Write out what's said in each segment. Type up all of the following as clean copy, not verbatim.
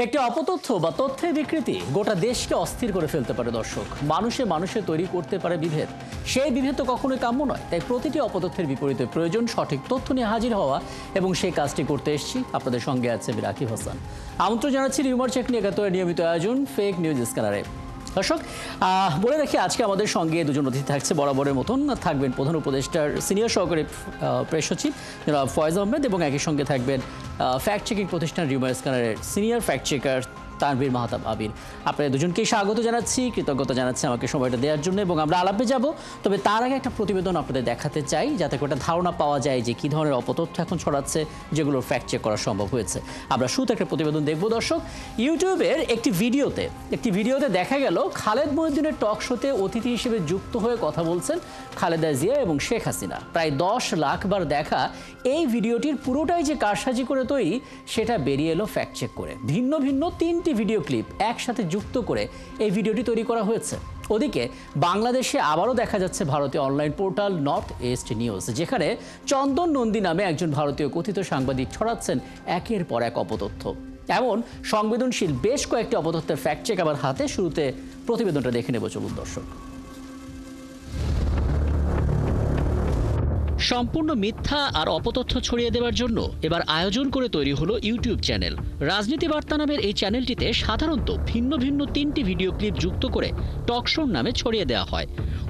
একটি অপতথ্য বা তথ্যের বিকৃতি গোটা দেশকে অস্থির করে ফেলতে পারে দর্শক। মানুষে তৈরি করতে পারে বিভেদ। সেই বিভেদ তো কখনোই কাম্য নয়। তাই প্রতিটি অপতথ্যের বিপরীতে প্রয়োজন সঠিক তথ্য নিয়ে হাজির হওয়া, এবং সেই কাজটি করতে এসেছি। আপনাদের সঙ্গে আছে রাকিব হাসান। আমন্ত্রণ জানাচ্ছি রিউমার চেক নিয়ে একাত্তরের নিয়মিত আয়োজন ফেক নিউজ স্ক্যানারে। দর্শক, বলে রাখি আজকে আমাদের সঙ্গে দুজন অতিথি থাকছে। বরাবরের মতন থাকবেন প্রধান উপদেষ্টার সিনিয়র সহকারী প্রেস সচিব জনাব ফয়েজ আহমেদ, এবং একই সঙ্গে থাকবেন ফ্যাক্ট চেকিং প্রতিষ্ঠান রিউমার স্ক্যানারের senior fact checker Tanvir Mahtab Abir. আপনাদের দুজনকেই স্বাগত জানাচ্ছি, কৃতজ্ঞতা জানাচ্ছি আমাকে সময়টা দেওয়ার জন্য, এবং আমরা আলাপে যাব। তবে তার আগে একটা প্রতিবেদন আপনাদের দেখাতে চাই, যাতে করে একটা ধারণা পাওয়া যায় যে কী ধরনের অপতথ্য এখন ছড়াচ্ছে, যেগুলো ফ্যাক্ট চেক করা সম্ভব হয়েছে। আমরা শুরুতে একটা প্রতিবেদন দেখব দর্শক। ইউটিউবের একটি ভিডিওতে দেখা গেল খালেদ মহিউদ্দিনের টক শোতে অতিথি হিসেবে যুক্ত হয়ে কথা বলছেন খালেদা জিয়া এবং শেখ হাসিনা। প্রায় 10 লাখ বার দেখা এই ভিডিওটির পুরোটাই যে কারসাজি করে তৈরি, সেটা বেরিয়ে এলো ফ্যাক্ট চেক করে। ভিন্ন ভিন্ন 3টি ভিডিও ক্লিপ একসাথে যুক্ত করে এই ভিডিওটি তৈরি করা হয়েছে। ওদিকে বাংলাদেশে আবারও দেখা যাচ্ছে ভারতীয় online portal north east news, যেখানে চন্দন নন্দী নামে একজন ভারতীয় কথিত সাংবাদিক ছড়াচ্ছেন একের পর এক অপতথ্য। এমন সংবেদনশীল বেশ কয়েকটি অপতথ্যের ফ্যাক্ট চেক আমার হাতে। শুরুতে প্রতিবেদনটা দেখে নেব, চলুন দর্শক। সম্পূর্ণ মিথ্যা আর অপতথ্য ছড়িয়ে দেওয়ার জন্য এবার আয়োজন করে তৈরি হলো ইউটিউব চ্যানেল রাজনীতি বার্তা নামের এই চ্যানেলটিতে সাধারণত ভিন্ন ভিন্ন 3টি ভিডিও ক্লিপ যুক্ত করে টক শোর নামে ছড়িয়ে দেওয়া হয়।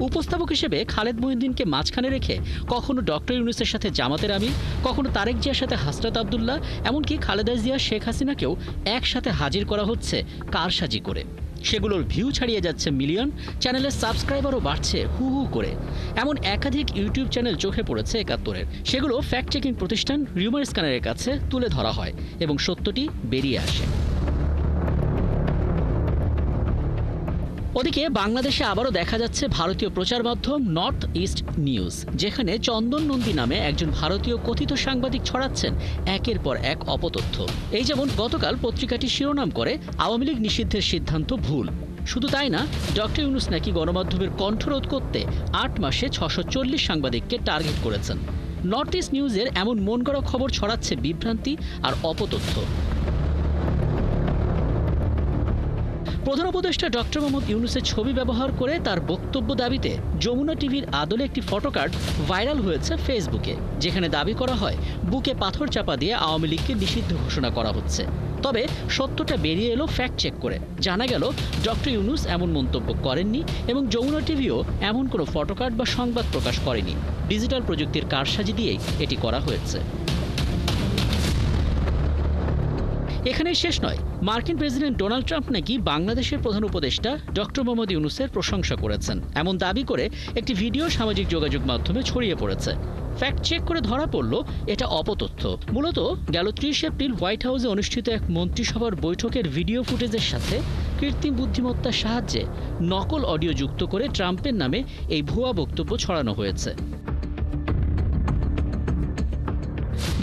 উপস্থাপক হিসেবে খালেদ মহিউদ্দিনকে মাঝখানে রেখে কখনো ডক্টর ইউনূসের সাথে জামাতের আমির, কখনো তারেক জিয়ার সাথে হাসরাত আবদুল্লাহ, এমনকি খালেদা জিয়া শেখ হাসিনাকেও একসাথে হাজির করা হচ্ছে কারসাজি করে। সেগুলোর ভিউ ছাড়িয়ে যাচ্ছে মিলিয়ন, চ্যানেলের সাবস্ক্রাইবারও বাড়ছে হু হু করে। এমন একাধিক ইউটিউব চ্যানেল চোখে পড়েছে একাত্তরের। সেগুলো ফ্যাক্ট চেকিং প্রতিষ্ঠান রিউমার স্ক্যানারের কাছে তুলে ধরা হয় এবং সত্যটি বেরিয়ে আসে। ওদিকে বাংলাদেশে আবারও দেখা যাচ্ছে ভারতীয় প্রচার মাধ্যম নর্থ ইস্ট নিউজ, যেখানে চন্দন নন্দী নামে একজন ভারতীয় কথিত সাংবাদিক ছড়াচ্ছেন একের পর এক অপতথ্য। এই যেমন গতকাল পত্রিকাটি শিরোনাম করে আওয়ামী লীগ নিষিদ্ধের সিদ্ধান্ত ভুল। শুধু তাই না, ডক্টর ইউনূস নাকি গণমাধ্যমের কণ্ঠরোধ করতে 8 মাসে 640 সাংবাদিককে টার্গেট করেছেন। নর্থ ইস্ট নিউজের এমন মন গড়া খবর ছড়াচ্ছে বিভ্রান্তি আর অপতথ্য। প্রধান উপদেষ্টা ডক্টর মোহাম্মদ ইউনূসের ছবি ব্যবহার করে তার বক্তব্য দাবিতে যমুনা টিভির আদলে একটি ফটোকার্ড ভাইরাল হয়েছে ফেসবুকে, যেখানে দাবি করা হয় বুকে পাথর চাপা দিয়ে আওয়ামী লীগকে নিষিদ্ধ ঘোষণা করা হচ্ছে। তবে সত্যটা বেরিয়ে এলো ফ্যাক্ট চেক করে। জানা গেল ডক্টর ইউনূস এমন মন্তব্য করেননি, এবং যমুনা টিভিও এমন কোনো ফটোকার্ড বা সংবাদ প্রকাশ করেনি। ডিজিটাল প্রযুক্তির কারসাজি দিয়েই এটি করা হয়েছে। এখানেই শেষ নয়, মার্কিন প্রেসিডেন্ট ডোনাল্ড ট্রাম্প নাকি বাংলাদেশের প্রধান উপদেষ্টা ডক্টর মোহাম্মদ ইউনূসের প্রশংসা করেছেন, এমন দাবি করে একটি ভিডিও সামাজিক যোগাযোগ মাধ্যমে ছড়িয়ে পড়েছে। ফ্যাক্ট চেক করে ধরা পড়ল এটা অপতথ্য। মূলত গেল 30 এপ্রিল হোয়াইট হাউসে অনুষ্ঠিত এক মন্ত্রিসভার বৈঠকের ভিডিও ফুটেজের সাথে কৃত্রিম বুদ্ধিমত্তার সাহায্যে নকল অডিও যুক্ত করে ট্রাম্পের নামে এই ভুয়া বক্তব্য ছড়ানো হয়েছে।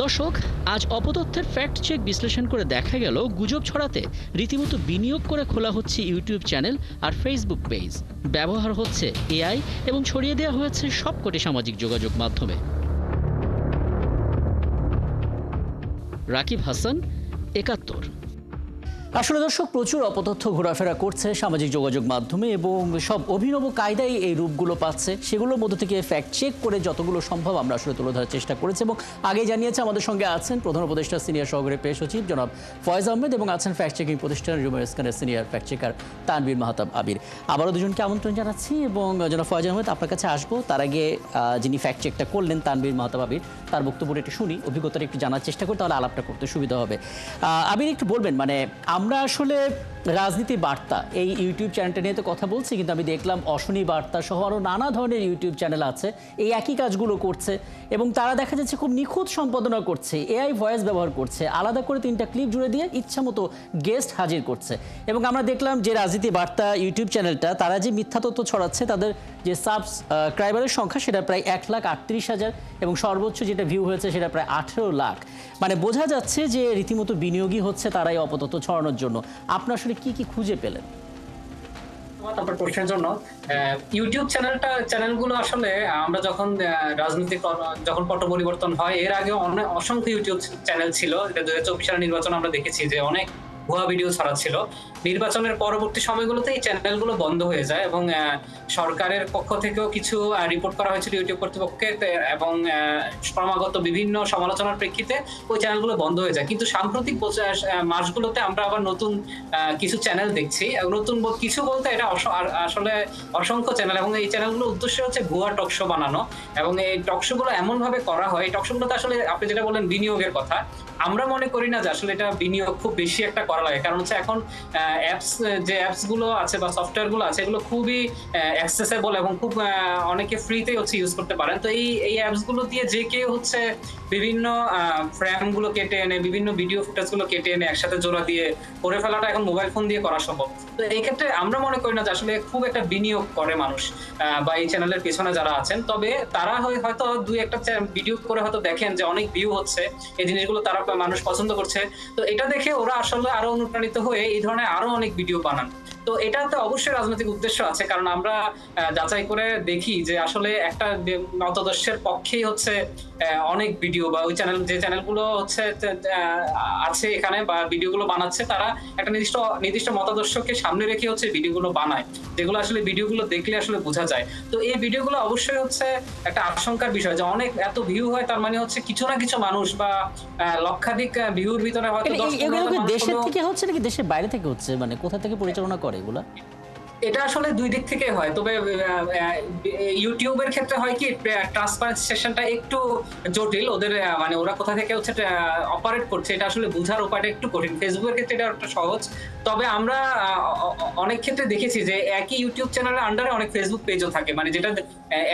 দর্শক, আজ অপতথ্যের ফ্যাক্ট চেক বিশ্লেষণ করে দেখা গেল গুজব ছড়াতে রীতিমতো বিনিয়োগ করে খোলা হচ্ছে ইউটিউব চ্যানেল আর ফেসবুক পেজ। ব্যবহার হচ্ছে এআই এবং ছড়িয়ে দেওয়া হয়েছে সবকটি সামাজিক যোগাযোগ মাধ্যমে। রাকিব হাসান, একাত্তর। আসলে দর্শক, প্রচুর অপতথ্য ঘোরাফেরা করছে সামাজিক যোগাযোগ মাধ্যমে, এবং সব অভিনব কায়দায় এই রূপগুলো পাচ্ছে। সেগুলোর মধ্য থেকে ফ্যাক্ট চেক করে যতগুলো সম্ভব আমরা আসলে তুলে ধরার চেষ্টা করেছি, এবং আগে জানিয়েছে আমাদের সঙ্গে আছেন প্রধান উপদেষ্টা সিনিয়র সহকারী প্রেস সচিব জনাব ফয়েজ আহমেদ, এবং আছেন ফ্যাক্ট চেকিং প্রতিষ্ঠান রিউমার স্ক্যানারের senior fact checker Tanvir Mahtab Abir. আবারও দুজনকে আমন্ত্রণ জানাচ্ছি, এবং জনাব ফয়েজ আহমেদ আপনার কাছে আসবো। তার আগে যিনি ফ্যাক্ট চেকটা করলেন তানভীর মাহতাব আবির, তার বক্তব্যটা একটু শুনি, অভিজ্ঞতাটা একটু জানার চেষ্টা করি, তাহলে আলাপটা করতে সুবিধা হবে। আবির, একটু বলবেন, মানে আমরা আসলে রাজনীতি বার্তা এই ইউটিউব চ্যানেলটা নিয়ে তো কথা বলছি, কিন্তু আমি দেখলাম অশনি বার্তা সহ আরও নানা ধরনের ইউটিউব চ্যানেল আছে এই একই কাজগুলো করছে, এবং তারা দেখা যাচ্ছে খুব নিখুঁত সম্পাদনা করছে, এআই ভয়েস ব্যবহার করছে, আলাদা করে 3টা ক্লিপ জুড়ে দিয়ে ইচ্ছা মতো গেস্ট হাজির করছে। এবং আমরা দেখলাম যে রাজনীতি বার্তা ইউটিউব চ্যানেলটা, তারা যে মিথ্যা তথ্য ছড়াচ্ছে, তাদের যে সাবস্ক্রাইবারের সংখ্যা সেটা প্রায় 1,38,000, এবং সর্বোচ্চ যেটা ভিউ হয়েছে সেটা প্রায় 18 লাখ। মানে বোঝা যাচ্ছে যে রীতিমতো বিনিয়োগী হচ্ছে তারাই অপতথ্য ছড়ানোর জন্য। আপনার আসলে কি কি খুঁজে পেলেন? আপনার প্রশ্নের জন্য ইউটিউব চ্যানেলগুলো আসলে আমরা যখন রাজনৈতিক যখন পট পরিবর্তন হয়, এর আগে অসংখ্য ইউটিউব চ্যানেল ছিল। 2024 সালের নির্বাচন আমরা দেখেছি যে অনেক ভুয়া ভিডিও ছড়াচ্ছিল। নির্বাচনের পরবর্তী সময়গুলোতে এই চ্যানেলগুলো বন্ধ হয়ে যায় এবং সরকারের পক্ষ থেকেও কিছু রিপোর্ট করা হয়েছিল ইউটিউব কর্তৃপক্ষকে এবং ক্রমাগত বিভিন্ন সমালোচনার প্রেক্ষিতে ওই চ্যানেলগুলো বন্ধ হয়ে যায়। কিন্তু সাম্প্রতিক মাসগুলোতে আমরা আবার নতুন কিছু চ্যানেল দেখছি। নতুন কিছু বলতে এটা আসলে অসংখ্য চ্যানেল, এবং এই চ্যানেলগুলোর উদ্দেশ্য হচ্ছে ভুয়া টক শো বানানো, এবং এই টক শো গুলো এমন ভাবে করা হয়, এই টক শো গুলোতে আসলে আপনি যেটা বললেন বিনিয়োগের কথা, আমরা মনে করি না যে আসলে এটা বিনিয়োগ খুব বেশি একটা করা লাগে। কারণ হচ্ছে এখন যে অ্যাপস গুলো আছে বা সফটওয়্যার গুলো আছে এগুলো খুবই অ্যাক্সেসেবল এবং খুব অনেকে ফ্রিতে হচ্ছে ইউজ করতে পারেন। তো এই অ্যাপস গুলো দিয়ে যে কেউ হচ্ছে বিভিন্ন ফ্রেম গুলো কেটে এনে, বিভিন্ন ভিডিও ফুটেজ গুলো কেটে এনে একসাথে জোড়া দিয়ে করে ফেলাটা এখন মোবাইল ফোন দিয়ে করা সম্ভব। তো এই ক্ষেত্রে আমরা মনে করি না যে আসলে খুব একটা বিনিয়োগ করে মানুষ বা এই চ্যানেলের পেছনে যারা আছেন। তবে তারা হয়তো দুই একটা ভিডিও করে হয়তো দেখেন যে অনেক ভিউ হচ্ছে, এই জিনিসগুলো তারা মানুষ পছন্দ করছে, তো এটা দেখে ওরা আসলে আরো অনুপ্রাণিত হয়ে এই ধরনের আরো অনেক ভিডিও বানান। তো এটাতে অবশ্যই রাজনৈতিক উদ্দেশ্য আছে, কারণ আমরা যাচাই করে দেখি যে আসলে একটা মতাদর্শের পক্ষেই হচ্ছে অনেক ভিডিও বা ওই যে চ্যানেলগুলো হচ্ছে আছে এখানে বা ভিডিওগুলো বানাচ্ছে, তারা একটা নির্দিষ্ট মতাদর্শকে সামনে রেখে হচ্ছে ভিডিওগুলো বানায়, যেগুলো আসলে ভিডিওগুলো দেখলে আসলে বোঝা যায়। তো এই ভিডিওগুলো অবশ্যই হচ্ছে একটা আশঙ্কার বিষয় যে অনেক এত ভিউ হয়, তার মানে হচ্ছে কিছু না কিছু মানুষ বা লক্ষাধিক ভিউর ভিতরে হয়তো 10-15 দেশের থেকে হচ্ছে নাকি দেশের বাইরে থেকে হচ্ছে, মানে কোথা থেকে পরিচালনা করে এগুলা? এটা আসলে দুই দিক থেকে হয়। তবে ইউটিউবের ক্ষেত্রে হয় কি, ট্রান্সপারেন্সি সেশনটা একটু জটিল ওদের, মানে ওরা কোথা থেকে হচ্ছে অপারেট করছে এটা আসলে বোঝার উপায়টা একটু কঠিন। ফেসবুকের ক্ষেত্রে এটা একটা সহজ। তবে আমরা অনেক ক্ষেত্রে দেখেছি যে একই ইউটিউব চ্যানেলের আন্ডারে অনেক ফেসবুক পেজও থাকে, মানে যেটা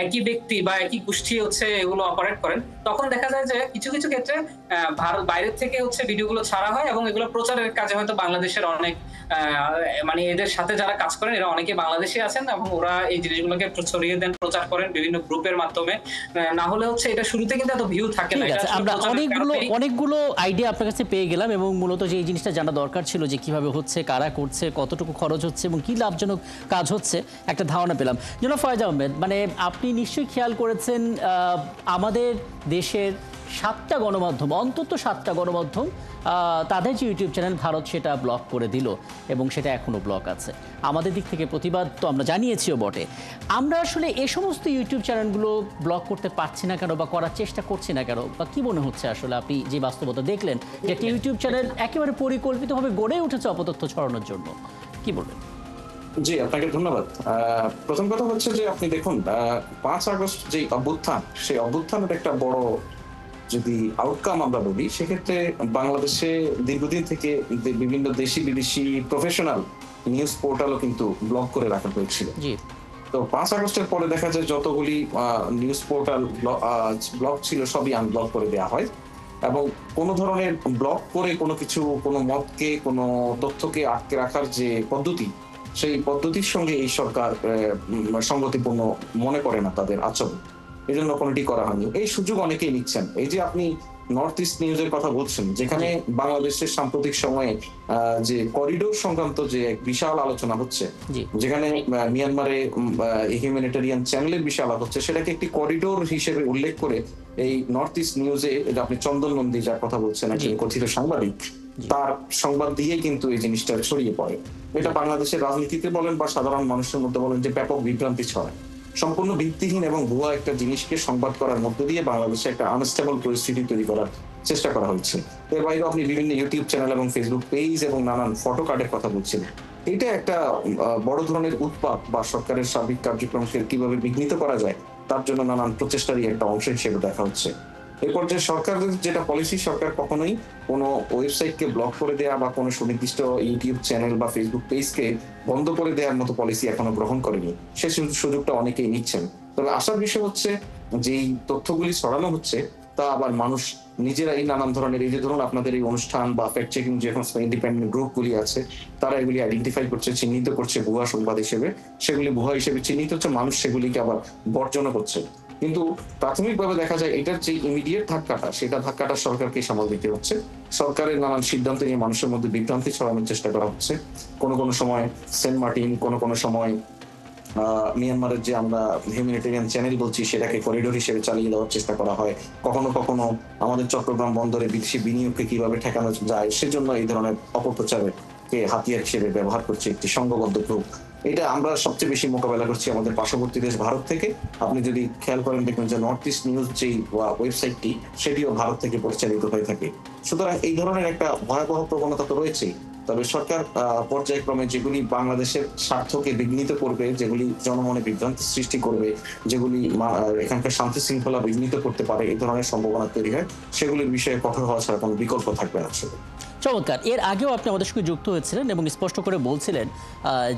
একই ব্যক্তি বা একই গোষ্ঠী হচ্ছে এগুলো অপারেট করেন। তখন দেখা যায় যে কিছু কিছু ক্ষেত্রে ভারত বাইরের থেকে হচ্ছে ভিডিওগুলো ছাড়া হয় এবং এগুলো প্রচারের কাজে হয়তো বাংলাদেশের অনেক মানে এদের সাথে যারা কাজ করেন এরা অনেকে বাংলাদেশে আছেন এবং ওরা এই জিনিসগুলোকে ছড়িয়ে দেন, প্রচার করেন বিভিন্ন গ্রুপের মাধ্যমে। না হলে হচ্ছে এটা শুরুতে কিন্তু এত ভিউ থাকে না। আমরা অনেকগুলো আইডিয়া আপনার কাছে পেয়ে গেলাম, এবং মূলত যে এই জিনিসটা জানা দরকার ছিল যে কিভাবে হচ্ছে, কারা করছে, কতটুকু খরচ হচ্ছে এবং কি লাভজনক কাজ হচ্ছে, একটা ধারণা পেলাম। জনাব ফয়েজ আহমেদ, মানে আপনি নিশ্চয়ই খেয়াল করেছেন আমাদের দেশের 7টা গণমাধ্যম, অন্তত 7টা গণমাধ্যম তাদের যে ইউটিউব চ্যানেল ভারত সেটা ব্লক করে দিল, এবং সেটা এখনও ব্লক আছে। আমাদের দিক থেকে প্রতিবাদ তো আমরা জানিয়েছিও বটে। আমরা আসলে এই সমস্ত ইউটিউব চ্যানেলগুলো ব্লক করতে পারছি না কেন, বা করার চেষ্টা করছি না কেন, বা কি মনে হচ্ছে আসলে আপনি যে বাস্তবতা দেখলেন যে একটি ইউটিউব চ্যানেল একেবারে পরিকল্পিতভাবে গড়ে উঠেছে অপতথ্য ছড়ানোর জন্য, কি বলবেন? জি, আপনাকে ধন্যবাদ। প্রথম কথা হচ্ছে যে আপনি দেখুন 5 আগস্ট যে অভ্যুত্থান, সেই অভ্যুত্থানের একটা বড় যদি আউটকাম আমরা বলি, সেক্ষেত্রে বাংলাদেশে দীর্ঘদিন থেকে বিভিন্ন দেশি বিদেশি প্রফেশনাল নিউজ পোর্টালও কিন্তু ব্লক করে রাখা হয়েছিল। তো 5 আগস্টের পরে দেখা যায় যতগুলি নিউজ পোর্টাল ব্লক ছিল সবই আনব্লক করে দেওয়া হয়, এবং কোনো ধরনের ব্লক করে কোনো মতকে, কোনো তথ্যকে আটকে রাখার যে পদ্ধতি, সেই পদ্ধতির সঙ্গে এই সরকার সংগতিপূর্ণ মনে করে না তাদের আচরণ, এই জন্য কোনোটি করা হয়নি। এই সুযোগ অনেকেই নিচ্ছেন। এই যে আপনি নর্থ ইস্ট নিউজের কথা বলছেন, যেখানে বাংলাদেশের সাম্প্রতিক সময়ে যে করিডোর সংক্রান্ত যে এক বিশাল আলোচনা হচ্ছে, যেখানে মিয়ানমারে হিউম্যানিটেরিয়ান চ্যানেলের বিশাল হচ্ছে, সেটাকে একটি করিডোর হিসেবে উল্লেখ করে এই নর্থ ইস্ট নিউজে আপনি চন্দন নন্দী যার কথা বলছেন, একজন কথিত সাংবাদিক, তার সংবাদ দিয়ে কিন্তু এই জিনিসটা ছড়িয়ে পড়ে। এটা বাংলাদেশের রাজনীতিতে বলেন বা সাধারণ মানুষের মধ্যে বলেন যে ব্যাপক বিভ্রান্তি ছড়ায়। সম্পূর্ণ ভিত্তিহীন এবং ভুয়া একটা জিনিসকে সংবাদ করার মধ্য দিয়ে বাংলাদেশে একটা আনস্টেবল পরিস্থিতি তৈরি করার চেষ্টা করা হচ্ছে। এর বাইরে আপনি বিভিন্ন ইউটিউব চ্যানেল এবং ফেসবুক পেজ এবং নানান ফটো কার্ডের কথা বলছেন। এটা একটা বড় ধরনের উৎপাত বা সরকারের সার্বিক কার্যক্রমকে কিভাবে বিঘ্নিত করা যায় তার জন্য নানান প্রচেষ্টারই একটা অংশ হিসেবে দেখা হচ্ছে। এই পর্যায়ে সরকারের যেটা পলিসি, সরকার কখনোই কোনো ওয়েবসাইটকে ব্লক করে দেওয়া বা কোনো সুনির্দিষ্ট ইউটিউব চ্যানেল বা ফেসবুক পেজকে বন্ধ করে দেওয়ার মতো পলিসি এখনো গ্রহণ করেনি। সেই সুযোগটা অনেকেই নিচ্ছেন। তবে আশার বিষয় হচ্ছে যেই তথ্যগুলি ছড়ানো হচ্ছে তা আবার মানুষ নিজেরাই নানান ধরনের, এই যে ধরুন আপনাদের এই অনুষ্ঠান বা ফ্যাক্ট চেকিং যে ইন্ডিপেন্ডেন্ট গ্রুপগুলি আছে, তারা এগুলি আইডেন্টিফাই করছে, চিহ্নিত করছে ভুয়া সংবাদ হিসেবে, সেগুলি ভুয়া হিসেবে চিহ্নিত হচ্ছে, মানুষ সেগুলিকে আবার বর্জন করছে। কিন্তু প্রাথমিকভাবে দেখা যায় এটার যে ইমিডিয়েট ধাক্কাটা, সেটা ধাক্কাটা সরকারকে সামাল দিতে হচ্ছে। সরকারের নানান সিদ্ধান্ত নিয়ে মানুষের মধ্যে বিভ্রান্তি ছড়ানোর চেষ্টা করা হচ্ছে। কোনো সময় সেন্ট মার্টিন, কোনো সময় মিয়ানমারের যে আমরা হিউম্যানিটেরিয়ান চ্যানেল বলছি সেটাকে করিডোর হিসেবে চালিয়ে দেওয়ার চেষ্টা করা হয়। কখনো কখনো আমাদের চট্টগ্রাম বন্দরে বিদেশি বিনিয়োগকে কিভাবে ঠেকানো যায় সেজন্য এই ধরনের অপপ্রচারকে হাতিয়ার হিসেবে ব্যবহার করছে একটি সংঘবদ্ধ গ্রুপ। এটা আমরা সবচেয়ে বেশি মোকাবেলা করছি আমাদের পার্শ্ববর্তী দেশ ভারত থেকে। আপনি যদি খেয়াল করেন দেখবেন যে নর্থ ইস্ট নিউজ যেই ওয়েবসাইটটি সেটিও ভারত থেকে পরিচালিত হয়ে থাকে। সুতরাং এই ধরনের একটা ভয়াবহ প্রবণতা তো রয়েছেই। তবে সরকার পর্যায়ক্রমে যেগুলি বাংলাদেশের স্বার্থকে বিঘ্নিত করবে, যেগুলি জনমনে বিভ্রান্তি সৃষ্টি করবে, যেগুলি এখানকার শান্তি শৃঙ্খলা বিঘ্নিত করতে পারে, এই ধরনের সম্ভাবনা তৈরি হয়, সেগুলির বিষয়ে কঠোর হওয়া ছাড়া কোনো বিকল্প থাকবে না আসলে। চমৎকার। এর আগেও আপনি আমাদের সঙ্গে যুক্ত হয়েছিলেন এবং স্পষ্ট করে বলছিলেন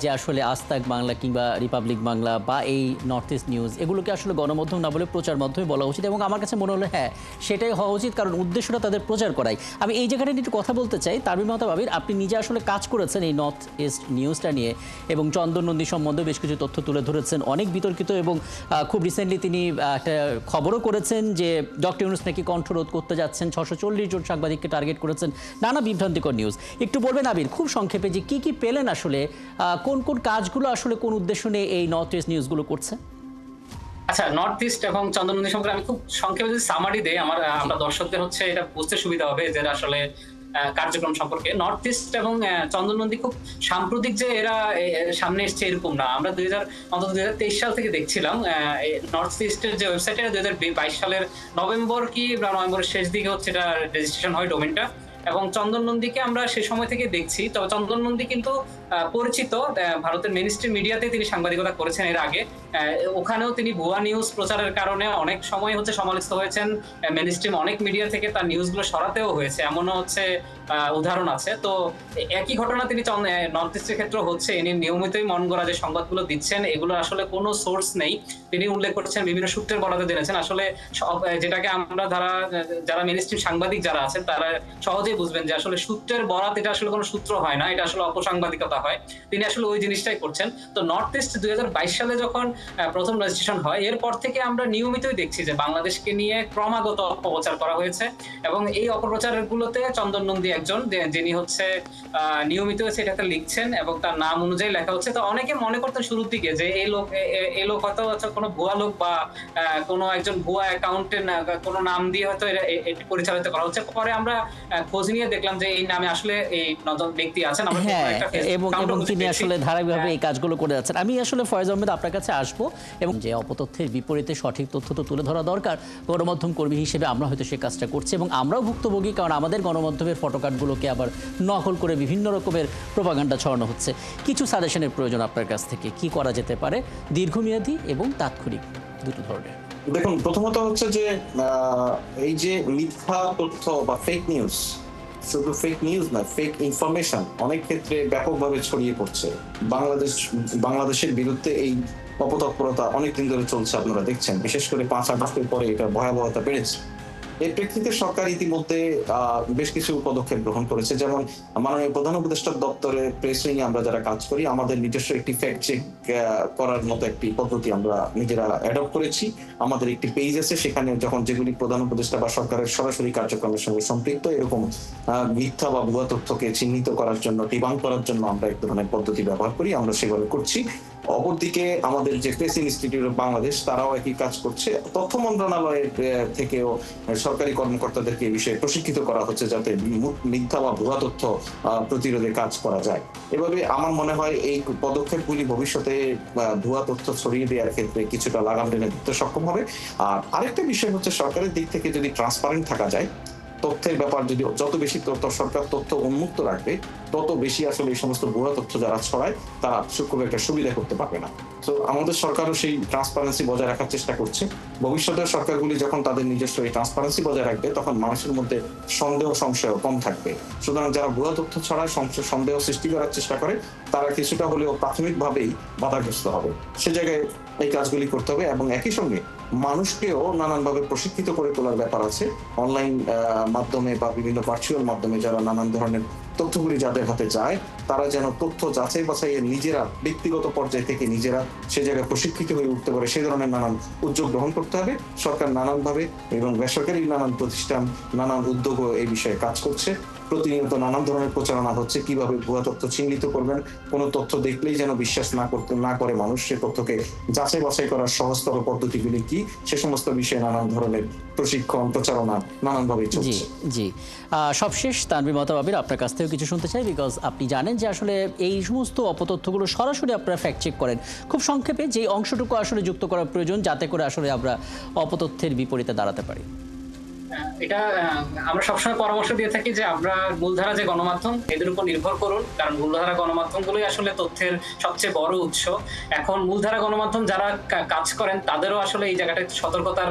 যে আসলে আজ তাক বাংলা কিংবা রিপাবলিক বাংলা বা এই নর্থ ইস্ট নিউজ এগুলোকে আসলে গণমাধ্যম না বলে প্রচার মাধ্যমে বলা উচিত, এবং আমার কাছে মনে হলো হ্যাঁ সেটাই হওয়া উচিত, কারণ উদ্দেশ্যটা তাদের প্রচার করাই। আমি এই জায়গাটা নিয়ে একটু কথা বলতে চাই। তারবির মাহতাব আবির, আপনি নিজে আসলে কাজ করেছেন এই নর্থ ইস্ট নিউজটা নিয়ে এবং চন্দন নন্দী সম্বন্ধে বেশ কিছু তথ্য তুলে ধরেছেন, অনেক বিতর্কিত, এবং খুব রিসেন্টলি তিনি একটা খবরও করেছেন যে ডক্টর ইউনূস নাকি কণ্ঠরোধ করতে যাচ্ছেন, 640 জন সাংবাদিককে টার্গেট করেছেন, নানা বিভ্রান্তিকর নিউজ। একটু বলবেন আবির খুব সংক্ষেপে যে কি কি পেলেন আসলে, কোন কোন কাজগুলো আসলে কোন উদ্দেশ্য নিয়ে এই নর্থ ইস্ট নিউজগুলো করছে? আচ্ছা, নর্থ ইস্ট এবং চন্দ্রনন্দী সম্পর্কে আমি খুব সংক্ষেপে যদি সামারি দেই, আমরা দর্শকদের হচ্ছে এটা বুঝতে সুবিধা হবে যে আসলে কার্যক্রম সম্পর্কে। নর্থ ইস্ট এবং চন্দ্রনন্দী খুব সাম্প্রতিক যে এরা সামনে এসছে এরকম না। আমরা 2023 সাল থেকে দেখছিলাম নর্থ ইস্টের যে ওয়েবসাইট, এটা 2022 সালের নভেম্বর কি নভেম্বরের শেষ দিকে হচ্ছে এটা রেজিস্ট্রেশন হয় ডোমেনটা, এবং চন্দন নন্দীকে আমরা সে সময় থেকে দেখছি। তবে চন্দন নন্দী কিন্তু পরিচিত, ভারতের মেইনস্ট্রিম মিডিয়াতে তিনি সাংবাদিকতা করেছেন এর আগে। ওখানেও তিনি ভুয়া নিউজ প্রচারের কারণে অনেক সময় হচ্ছে সমালোচিত হয়েছেন। মেইনস্ট্রিম অনেক মিডিয়া থেকে তার নিউজগুলো সরাতেও হয়েছে, এমনও হচ্ছে উদাহরণ আছে। তো একই ঘটনা তিনি নর্থ ইস্টের ক্ষেত্রে হচ্ছে। ইনি নিয়মিতই মন গড়া যে সংবাদগুলো দিচ্ছেন এগুলো আসলে কোনো সোর্স নেই। তিনি উল্লেখ করছেন বিভিন্ন সূত্রের বরাতে জেনেছেন। আসলে যেটাকে আমরা যারা মেইনস্ট্রিম সাংবাদিক যারা আছেন তারা সহজেই বুঝবেন যে আসলে সূত্রের বরাত এটা আসলে কোনো সূত্র হয় না, এটা আসলে অপসাংবাদিকতা হয়। তিনি আসলে ওই জিনিসটাই করছেন। তো নর্থ ইস্ট 2022 সালে যখন প্রথম রেজিস্ট্রেশন হয়, এরপর থেকে আমরা নিয়মিতই দেখছি যে বাংলাদেশকে নিয়ে ক্রমাগত অপপ্রচার করা হয়েছে, এবং এই অপপ্রচারের গুলোতে চন্দন নন্দী একজন যিনি হচ্ছে নিয়মিত সেটাতে লিখছেন এবং তার নাম অনুযায়ী লেখা হচ্ছে। তো অনেকে মনে করতেন শুরুর দিকে যে এই লোক হয়তো কোনো ভুয়া লোক বা কোনো একজন ভুয়া অ্যাকাউন্টের কোনো নাম দিয়ে হয়তো এটি পরিচালিত করা হচ্ছে। পরে আমরা খোঁজ নিয়ে দেখলাম যে এই নামে আসলে এই নজন ব্যক্তি আছেন। এবং তিনি আসলে ধারাবাহিকভাবে এই কাজগুলো করে যাচ্ছেন। আমি আসলে ফয়েজ আহমেদ আপনার কাছে আসবো, এবং যে অপতথ্যের বিপরীতে সঠিক তথ্য তো তুলে ধরা দরকার। গণমাধ্যম কর্মী হিসেবে আমরা হয়তো সেই কাজটা করছি, এবং আমরাও ভুক্তভোগী, কারণ আমাদের গণমাধ্যমের ফটোকার্ডগুলোকে আবার নকল করে বিভিন্ন রকমের প্রোপাগান্ডা ছড়ানো হচ্ছে। কিছু সাজেশনের প্রয়োজন আপনার কাছ থেকে, কি করা যেতে পারে দীর্ঘমেয়াদী এবং তাৎক্ষণিক দুটো ধরনের? দেখুন, প্রথমত হচ্ছে যে এই যে মিথ্যা তথ্য বা ফেক নিউজ, শুধু ফেক নিউজ না, ফেক ইনফরমেশন অনেক ক্ষেত্রে ব্যাপকভাবে ছড়িয়ে পড়ছে। বাংলাদেশের বিরুদ্ধে এই অপতৎপরতা অনেকদিন ধরে চলছে, আপনারা দেখছেন। বিশেষ করে 5 আগস্টের পরে এটা ভয়াবহতা বেড়েছে। এর প্রেক্ষিতে সরকার ইতিমধ্যে বেশ কিছু পদক্ষেপ গ্রহণ করেছে। যেমন মাননীয় প্রধান উপদেষ্টার দপ্তরে প্রেস উইং আমরা যারা কাজ করি, আমাদের নিজস্ব একটি ফ্যাক্ট চেক করার মতো একটি পদ্ধতি আমরা নিজেরা অ্যাডপ্ট করেছি। আমাদের একটি পেজ আছে, সেখানে যখন যেগুলি প্রধান উপদেষ্টা বা সরকারের সরাসরি কার্যক্রমের সঙ্গে সম্পৃক্ত এরকম মিথ্যা বা ভুয়া তথ্যকে চিহ্নিত করার জন্য, ডিবাঙ্ক করার জন্য আমরা এক ধরনের পদ্ধতি ব্যবহার করি, আমরা সেভাবে করছি। অপরদিকে আমাদের যে প্রেস ইনস্টিটিউট অফ বাংলাদেশ তারাও একই কাজ করছে। তথ্য মন্ত্রণালয়ের থেকেও সরকারি কর্মকর্তাদেরকে এই বিষয়ে প্রশিক্ষিত করা হচ্ছে যাতে মিথ্যা বা ভুয়া তথ্য প্রতিরোধে কাজ করা যায়। এভাবে আমার মনে হয় এই পদক্ষেপগুলি ভবিষ্যতে ভুয়া তথ্য ছড়িয়ে দেওয়ার ক্ষেত্রে কিছুটা লাগাম টেনে দিতে সক্ষম হবে। আর আরেকটা বিষয় হচ্ছে, সরকারের দিক থেকে যদি ট্রান্সপারেন্ট থাকা যায়, তথ্যের ব্যাপার যদি যত বেশি সরকার তথ্য উন্মুক্ত রাখবে, তত বেশি আসলে এই সমস্ত ভুয়া তথ্য যারা ছড়ায় তারা খুব একটা সুবিধা করতে পারবে না। তো আমাদের সরকারও সেই ট্রান্সপারেন্সি বজায় রাখার চেষ্টা করছে। ভবিষ্যতের সরকারগুলি যখন তাদের নিজস্ব এই ট্রান্সপারেন্সি বজায় রাখবে, তখন মানুষের মধ্যে সন্দেহ সংশয় কম থাকবে। সুতরাং যারা ভুয়া তথ্য ছড়ায়, সন্দেহ সৃষ্টি করার চেষ্টা করে, তারা কিছুটা হলেও প্রাথমিকভাবেই বাধাগ্রস্ত হবে। সে জায়গায় এই কাজগুলি করতে হবে, এবং একই সঙ্গে মানুষকেও নানানভাবে প্রশিক্ষিত করে তোলার ব্যাপার আছে। অনলাইন মাধ্যমে বা বিভিন্ন ভার্চুয়াল মাধ্যমে যারা নানান ধরনের তথ্যগুলি যাদের হাতে যায়, তারা যেন তথ্য যাচাই বাছাইয়ের নিজেরা ব্যক্তিগত পর্যায় থেকে নিজেরা সে জায়গায় প্রশিক্ষিত হয়ে উঠতে পারে, সেই ধরনের নানান উদ্যোগ গ্রহণ করতে হবে। সরকার নানানভাবে এবং বেসরকারি নানান প্রতিষ্ঠান, নানান উদ্যোগও এই বিষয়ে কাজ করছে। প্রতিনিয়ত নানান ধরনের প্রচারণা হচ্ছে, কিভাবে ভুয়া তথ্য চিহ্নিত করবেন, কোনো তথ্য দেখলেই যেন বিশ্বাস না করে মানুষ, সে তথ্যকে যাচাই বাছাই করার সহজতর পদ্ধতিগুলি কি, সে সমস্ত বিষয়ে নানান ধরনের প্রশিক্ষণ, প্রচারণা নানানভাবে জি চলছে। জি সবশেষ তানভীর মাহতাব আপনার কাছ থেকেও কিছু শুনতে চাই, বিকজ আপনি জানেন যে আসলে এই সমস্ত অপতথ্যগুলো সরাসরি আপনারা ফ্যাক্ট চেক করেন। খুব সংক্ষেপে যে অংশটুকু আসলে যুক্ত করা প্রয়োজন যাতে করে আসলে আমরা অপতথ্যের বিপরীতে দাঁড়াতে পারি। এটা আমরা সবসময় পরামর্শ দিয়ে থাকি যে আমরা মূলধারা যে গণমাধ্যম এদের উপর নির্ভর করুন, কারণ মূলধারা গণমাধ্যমগুলোই আসলে তথ্যের সবচেয়ে বড় উৎস। এখন মূলধারা গণমাধ্যম যারা কাজ করেন তাদেরও আসলে এই জায়গাটা সতর্কতার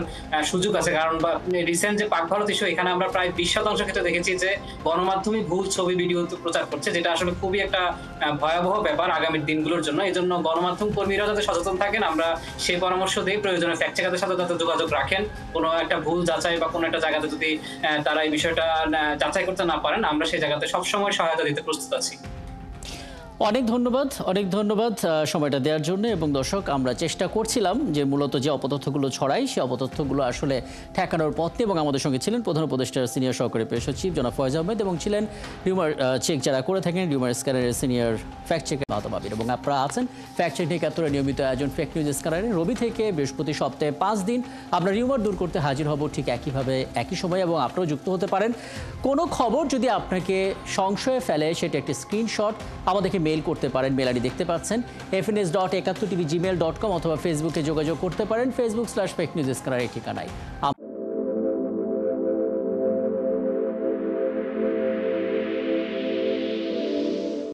সুযোগ আছে, কারণ রিসেন্ট যে পাক ভারত ইস্যু, এখানে আমরা প্রায় 20% ক্ষেত্রে দেখেছি যে গণমাধ্যমই ভুল ছবি ভিডিও প্রচার করছে, যেটা আসলে খুবই একটা ভয়াবহ ব্যাপার আগামী দিনগুলোর জন্য। এই জন্য গণমাধ্যম কর্মীরা যাতে সচেতন থাকেন, আমরা সেই পরামর্শ দিই। প্রয়োজনে ফ্যাক্ট চেকারদের সাথে যাতে যোগাযোগ রাখেন, কোনো একটা ভুল যাচাই বা কোনো একটা জায়গাতে যদি তারা এই বিষয়টা যাচাই করতে না পারেন, আমরা সেই জায়গাতে সবসময় সহায়তা দিতে প্রস্তুত আছি। অনেক ধন্যবাদ সময়টা দেওয়ার জন্য। এবং দর্শক, আমরা চেষ্টা করছিলাম যে মূলত যে অপতথ্যগুলো ছড়াই সেই অপতথ্যগুলো আসলে ঠেকানোর পথে, এবং আমাদের সঙ্গে ছিলেন প্রধান উপদেষ্টার সিনিয়র সহকারী প্রেস সচিব জনাব ফয়েজ আহমেদ, এবং ছিলেন রিউমার চেক যারা করে থাকেন রিউমার স্ক্যানারের সিনিয়র ফ্যাক্ট চেকার মাহতাব। এবং আপনারা আছেন ফ্যাক্ট চেক ৭৯ নিয়মিত আয়োজন ফেক নিউজ স্ক্যানারে। রবি থেকে বৃহস্পতি সপ্তাহে 5 দিন আমরা রিউমার দূর করতে হাজির হব ঠিক একইভাবে একই সময়, এবং আপনারাও যুক্ত হতে পারেন। কোনো খবর যদি আপনাকে সংশয়ে ফেলে সেটা একটি স্ক্রিনশট আমাদেরকে মেইল করতে পারেন, মেল আইডি দেখতে পাচ্ছেন fns.71tv@gmail.com, অথবা ফেসবুকে যোগাযোগ করতে পারেন facebook/fake news স্ক্যানার এই ঠিকানায়।